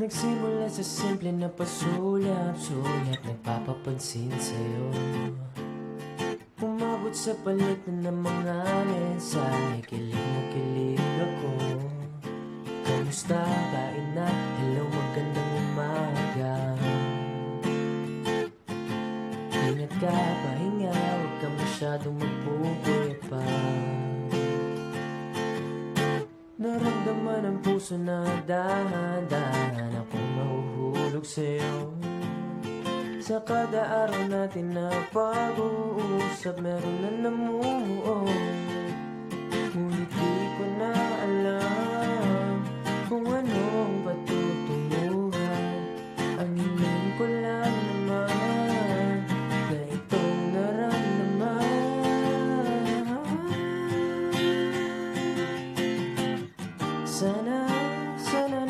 Nagsimula sa simple na pasulyap-sulyap, nagpapapansin sa'yo. Umabot sa palitan ng mga mensahe, kilig na kilig ako. Kamusta, kain na, hello, magandang umaga. Ingat ka, pahinga, huwag ka masyadong magpupuyat pa. Naramdaman ang puso na dahan-dahan akong mahuhulog sa'yo. Sa kada araw natin na pag-uusap, meron na namumuo. Ngunit di ko na alam kung anong patutunguhan. Ang hingin ko lang naman na itong naramdaman. Sana